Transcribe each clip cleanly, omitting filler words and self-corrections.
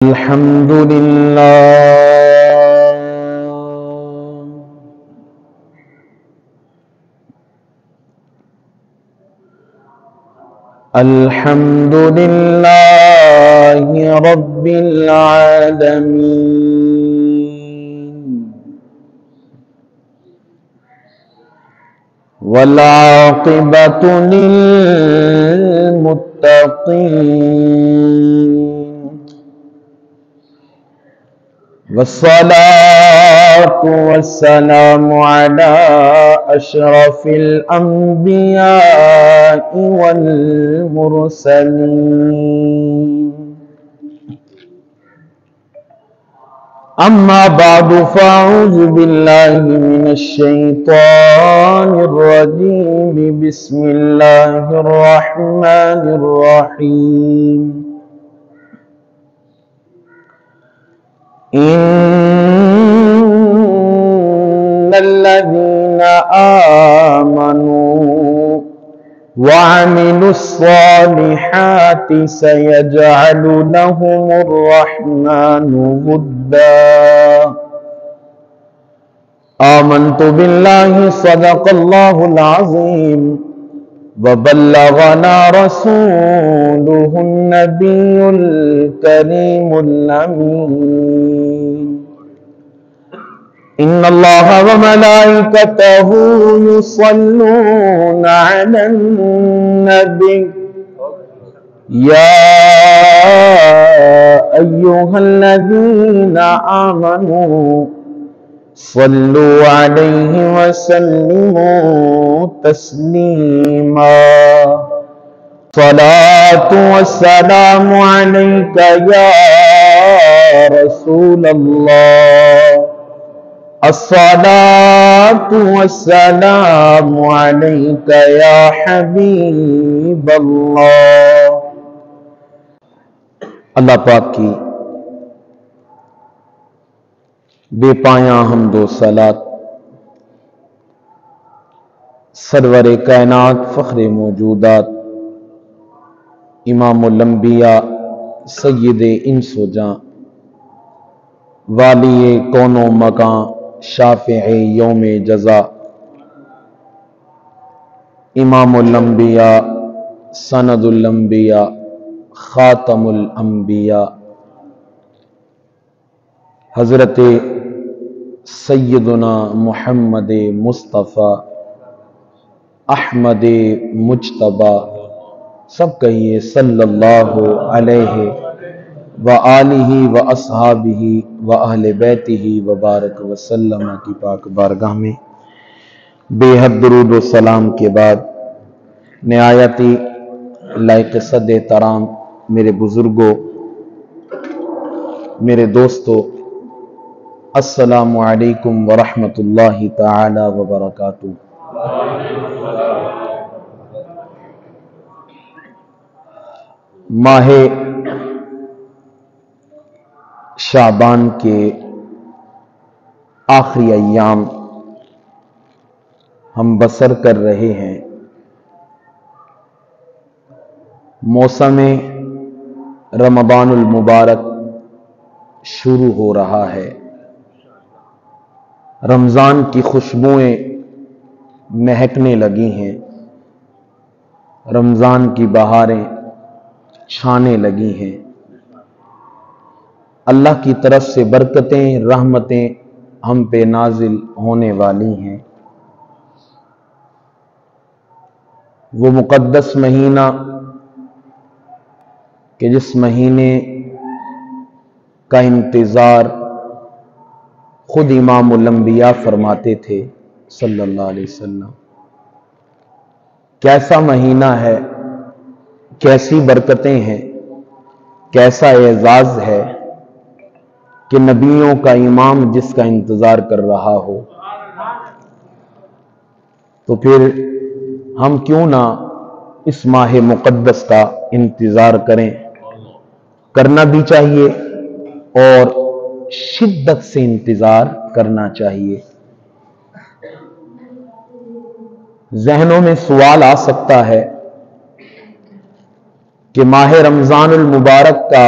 الحمد لله الحمد لله رب العالمين والعاقبة للمتقين والصلاة والسلام على أشرف الأنبياء والمرسلين أما بعد فأعوذ بالله من الشيطان الرجيم بسم الله الرحمن الرحيم إن الذين آمنوا وعملوا الصالحات سيجعل لهم الرحمن ودا آمنت بالله صدق الله العظيم وبلغنا رسوله النبي الكريم الأمين إن الله وملائكته يصلون على النبي يا أيها الذين آمنوا صلوا عليه وسلموا تسليما صلاة والسلام عليك يا رسول الله الصلاة والسلام عليك يا حبيب اللہ۔ اللہ پاک کی بے پایاں حمد و صلات سرور کائنات فخر موجودات امام الانبیاء سید انس و جاں والی کون و مکان شافع یوم جزا امام الانبیاء سند الانبیاء خاتم الانبیاء حضرت سیدنا محمد مصطفیٰ احمد مجتبیٰ سب کہیے صلی اللہ علیہ وآلہ واصحابہ واہل بیتہ وبارک وسلم کی پاک بارگاہ میں بے حد درود و سلام کے بعد نہایتی لائق صد احترام میرے بزرگوں، میرے دوستوں، السلام علیکم ورحمۃ اللہ تعالی وبرکاتہ۔ ماہ شعبان کے آخری ایام ہم بسر کر رہے ہیں۔ موسم رمضان المبارک شروع ہو رہا ہے۔ رمضان کی خوشبوئیں مہکنے لگی ہیں، رمضان کی بہاریں چھانے لگی ہیں۔ اللہ کی طرف سے برکتیں، رحمتیں ہم پہ نازل ہونے والی ہیں۔ وہ مقدس مہینہ کہ جس مہینے کا انتظار خود امام الانبیاء فرماتے تھے صلی اللہ علیہ وسلم۔ کیسا مہینہ ہے، کیسی برکتیں ہیں، کیسا اعزاز ہے کہ نبیوں کا امام جس کا انتظار کر رہا ہو، تو پھر ہم کیوں نہ اس ماہ مقدس کا انتظار کریں۔ کرنا بھی چاہیے اور شدت سے انتظار کرنا چاہیے۔ ذہنوں میں سوال آ سکتا ہے کہ ماہ رمضان المبارک کا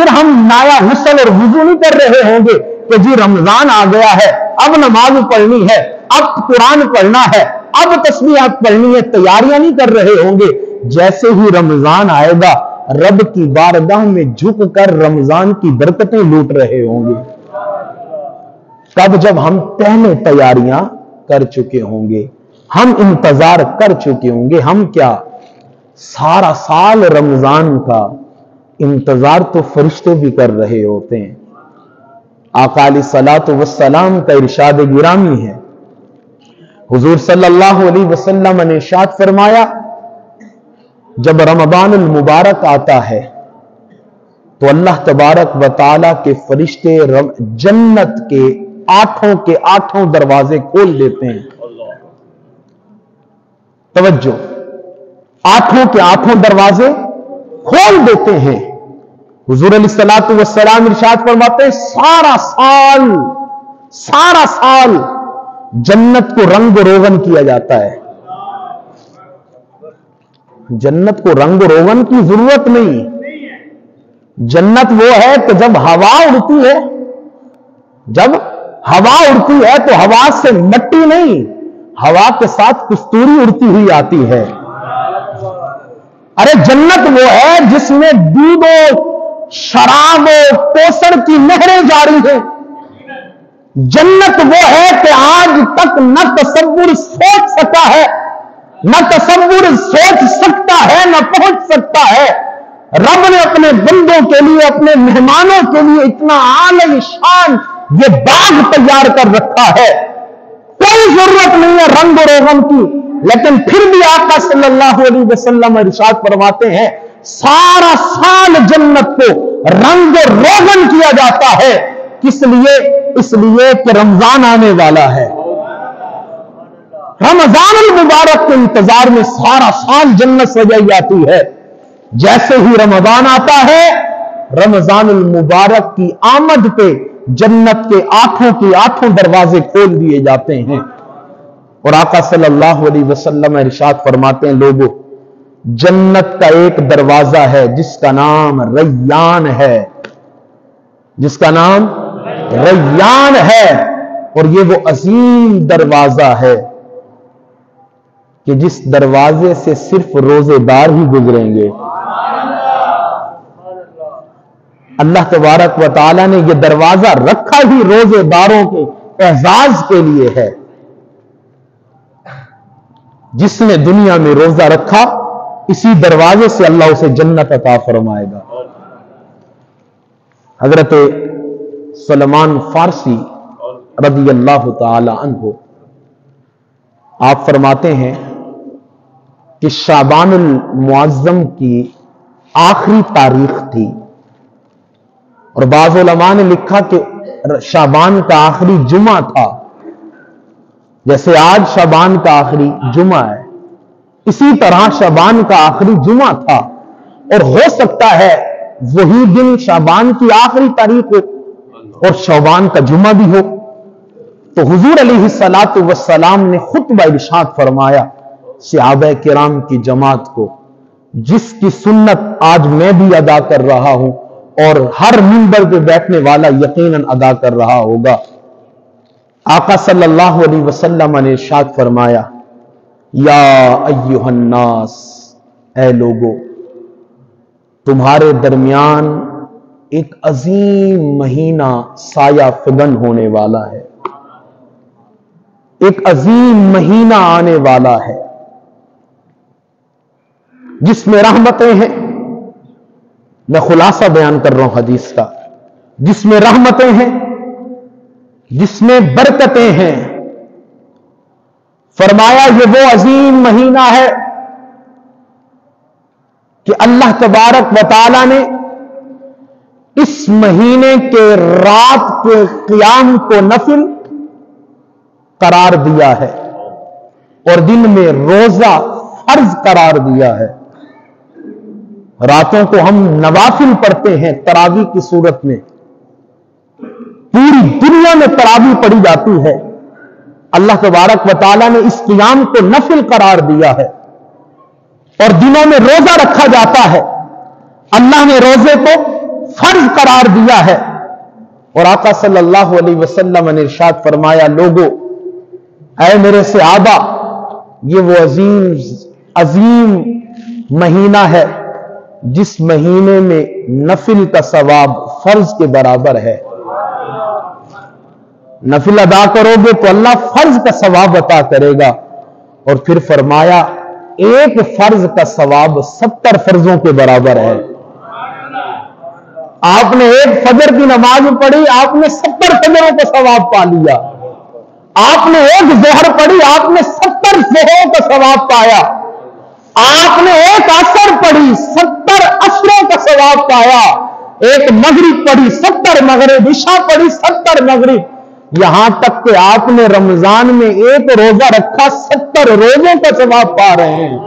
پھر ہم نایا غسل اور وضو نہیں کر رہے ہوں گے کہ جی رمضان آ گیا ہے، اب نماز پڑھنی ہے، اب قرآن پڑھنا ہے، اب تسبیحات پڑھنی ہے، تیاریاں نہیں کر رہے ہوں گے۔ جیسے ہی رمضان آئے گا رب کی بارگاہ میں جھک کر رمضان کی برکتیں لوٹ رہے ہوں گے۔ کب؟ جب ہم پہلے تیاریاں کر چکے ہوں گے، ہم انتظار کر چکے ہوں گے۔ ہم کیا سارا سال رمضان کا انتظار تو فرشتے بھی کر رہے ہوتے ہیں۔ آقا علیہ الصلوۃ والسلام کا ارشاد گرامی ہے، حضور صلی اللہ علیہ وسلم نے ارشاد فرمایا جب رمضان المبارک آتا ہے تو اللہ تبارک و تعالی کے فرشتے جنت کے آٹھوں دروازے کھول دیتے ہیں۔ توجہ، آٹھوں دروازے کھول دیتے ہیں۔ حضور علیہ الصلوۃ والسلام ارشاد فرماتے ہیں سارا سال جنت کو رنگ روغن کیا جاتا ہے۔ جنت کو رنگ روغن کی ضرورت نہیں۔ جنت وہ ہے کہ جب ہوا اڑتی ہے تو ہوا سے مٹی نہیں، ہوا کے ساتھ کستوری اڑتی ہوئی آتی ہے۔ ارے جنت وہ ہے جس میں دودھ و شراب و کوثر کی نہریں جاری ہیں۔ جنت وہ ہے کہ آج تک نہ تصور سوچ سکا ہے، نہ تصور سوچ سکتا ہے، نہ پہنچ سکتا ہے۔ رب نے اپنے بندوں کے لیے، اپنے مہمانوں کے لیے اتنا عالی شان یہ باغ تیار کر رکھا ہے، کوئی ضرورت نہیں ہے رنگ و روغن کی۔ لیکن پھر بھی آقا صلی اللہ علیہ وسلم ارشاد فرماتے ہیں سارا سال جنت کو رنگ و روغن کیا جاتا ہے۔ کس لیے؟ اس لیے کہ رمضان آنے والا ہے۔ رمضان المبارک کے انتظار میں سارا سال جنت سجائی جاتی ہے۔ جیسے ہی رمضان آتا ہے رمضان المبارک کی آمد پہ جنت کے آٹھوں دروازے کھول دیے جاتے ہیں۔ اور آقا صلی اللہ علیہ وسلم ارشاد فرماتے ہیں لوگوں، جنت کا ایک دروازہ ہے جس کا نام ریان ہے، جس کا نام ریان ہے، اور یہ وہ عظیم دروازہ ہے کہ جس دروازے سے صرف روزے دار ہی گزریں گے۔ اللہ تبارک و تعالی نے یہ دروازہ رکھا ہی روزے داروں کے اعزاز کے لیے ہے۔ جس نے دنیا میں روزہ رکھا اسی دروازے سے اللہ اسے جنت عطا فرمائے گا۔ حضرت سلمان فارسی رضی اللہ تعالی عنہ آپ فرماتے ہیں کہ شعبان المعظم کی آخری تاریخ تھی، اور بعض علماء نے لکھا کہ شعبان کا آخری جمعہ تھا، جیسے آج شعبان کا آخری جمعہ ہے، اسی طرح شعبان کا آخری جمعہ تھا، اور ہو سکتا ہے وہی دن شعبان کی آخری تاریخ ہو اور شعبان کا جمعہ بھی ہو۔ تو حضور علیہ الصلوۃ والسلام نے خطبہ ارشاد فرمایا صحابہ کرام کی جماعت کو، جس کی سنت آج میں بھی ادا کر رہا ہوں اور ہر منبر پہ بیٹھنے والا یقیناً ادا کر رہا ہوگا۔ آقا صلی اللہ علیہ وسلم نے ارشاد فرمایا یا ایھا الناس، اے لوگو، تمہارے درمیان ایک عظیم مہینہ سایہ فگن ہونے والا ہے، ایک عظیم مہینہ آنے والا ہے جس میں رحمتیں ہیں۔ میں خلاصہ بیان کر رہا ہوں حدیث کا، جس میں رحمتیں ہیں، جس میں برکتیں ہیں۔ فرمایا یہ وہ عظیم مہینہ ہے کہ اللہ تبارک و تعالی نے اس مہینے کے رات کے قیام کو نفل قرار دیا ہے اور دن میں روزہ فرض قرار دیا ہے۔ راتوں کو ہم نوافل پڑھتے ہیں تراویح کی صورت میں، پوری دنیا میں تراویح پڑھی جاتی ہے۔ اللہ تبارک و تعالی نے اس قیام کو نفل قرار دیا ہے اور دنوں میں روزہ رکھا جاتا ہے۔ اللہ نے روزے کو فرض قرار دیا ہے۔ اور آقا صلی اللہ علیہ وسلم نے ارشاد فرمایا، لوگو اے میرے صحابہ، یہ وہ عظیم مہینہ ہے جس مہینے میں نفل کا ثواب فرض کے برابر ہے۔ نفل ادا کرو گے تو اللہ فرض کا ثواب عطا کرے گا۔ اور پھر فرمایا ایک فرض کا ثواب 70 فرضوں کے برابر ہے۔ آپ نے ایک فجر کی نماز پڑھی، آپ نے 70 فجروں کا ثواب پا لیا۔ آپ نے ایک ظہر پڑھی، آپ نے 70 ظہروں کا ثواب پایا۔ آپ نے ایک عصر پڑھی، 70 عصروں کا ثواب پایا۔ ایک مغرب پڑھی، 70 مغرب، عشاء پڑھی، 70 مغرب، یہاں تک کہ آپ نے رمضان میں ایک روزہ رکھا، 70 روزوں کا ثواب پا رہے ہیں۔